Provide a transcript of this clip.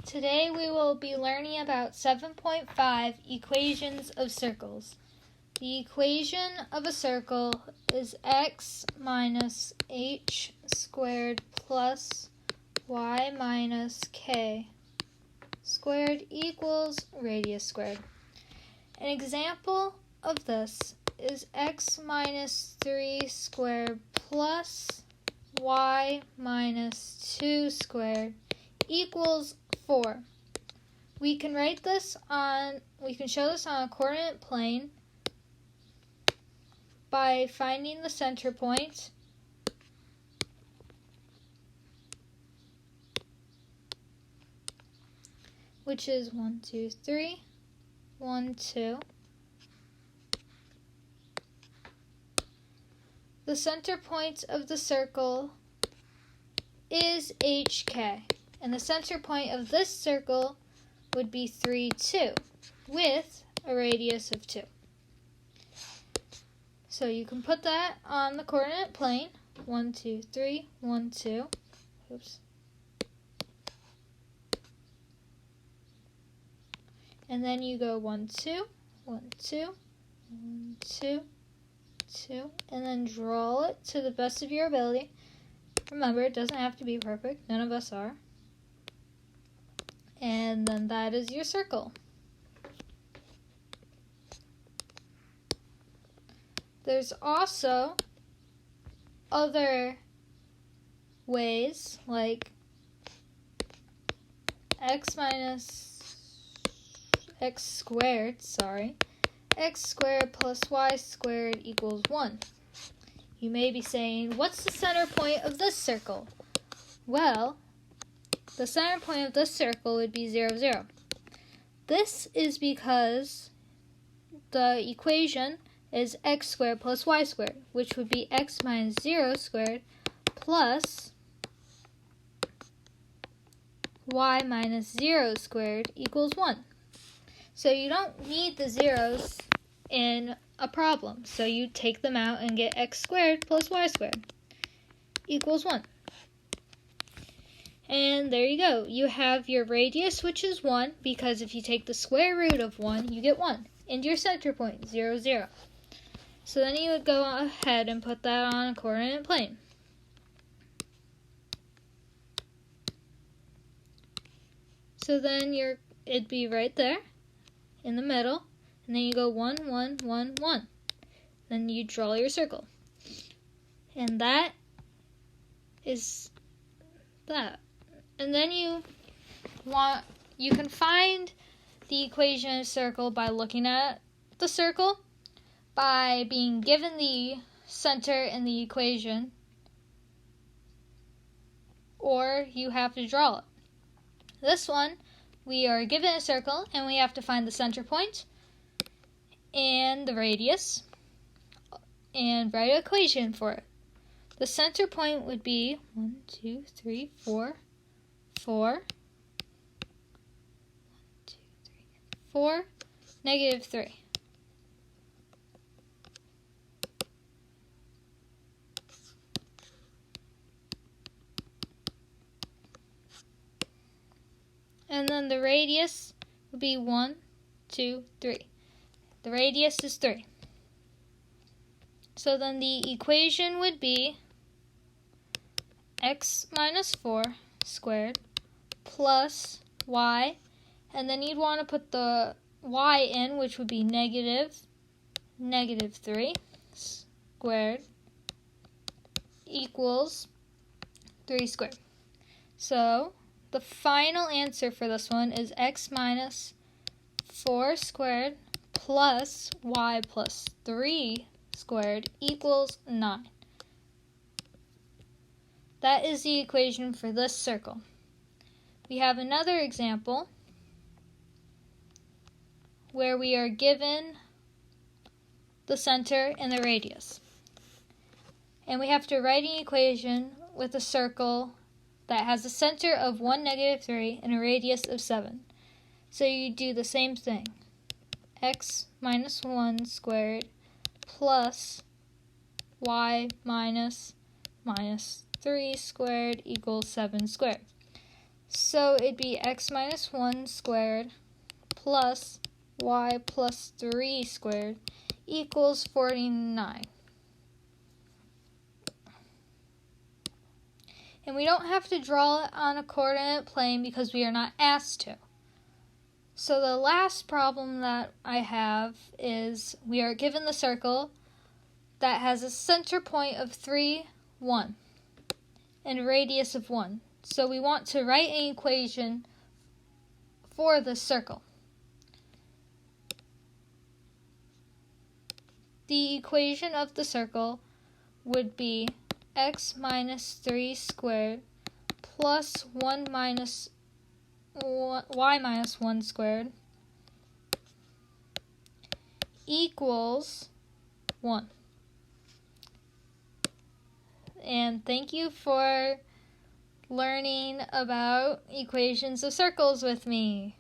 Today we will be learning about 7.5 equations of circles. The equation of a circle is x minus h squared plus y minus k squared equals radius squared. An example of this is x minus 3 squared plus y minus 2 squared equals 4. We can show this on a coordinate plane by finding the center point which is 1, 2, 3, 1, 2. The center point of the circle is HK, and the center point of this circle would be 3, 2, with a radius of 2. So you can put that on the coordinate plane, 1, 2, 3, 1, 2. Oops. And then you go 1, 2, 1, 2, 1, 2, 2, and then draw it to the best of your ability. Remember, it doesn't have to be perfect. None of us are. And then that is your circle. There's also other ways, like x squared plus y squared equals 1. You may be saying, what's the center point of this circle? Well, the center point of this circle would be 0, 0. This is because the equation is x squared plus y squared, which would be x minus 0 squared plus y minus 0 squared equals 1. So you don't need the zeros in a problem. So you take them out and get x squared plus y squared equals 1. And there you go. You have your radius, which is 1, because if you take the square root of 1, you get 1. And your center point, 0, 0. So then you would go ahead and put that on a coordinate plane. So then it'd be right there in the middle, and then you go 1, 1, 1, 1. Then you draw your circle. And that is that. And then you can find the equation of a circle by looking at the circle, by being given the center in the equation, or you have to draw it. This one, we are given a circle and we have to find the center point and the radius and write an equation for it. The center point would be 1, 2, 3, 4, 4, 1, 2, 3, 4, negative 3. And then the radius would be 1, 2, 3. The radius is 3. So then the equation would be x minus 4 squared plus y, and then you'd want to put the y in, which would be negative 3 squared equals 3 squared. So the final answer for this one is x minus 4 squared plus y plus 3 squared equals 9. That is the equation for this circle. We have another example where we are given the center and the radius. And we have to write an equation with a circle that has a center of 1, negative 3 and a radius of 7. So you do the same thing. X minus 1 squared plus y minus 3 squared equals 7 squared. So it'd be x minus 1 squared plus y plus 3 squared equals 49. And we don't have to draw it on a coordinate plane because we are not asked to. So the last problem that I have is we are given the circle that has a center point of 3, 1, and a radius of 1. So we want to write an equation for the circle. The equation of the circle would be x minus 3 squared plus 1 minus y minus 1 squared equals 1. And thank you for learning about equations of circles with me.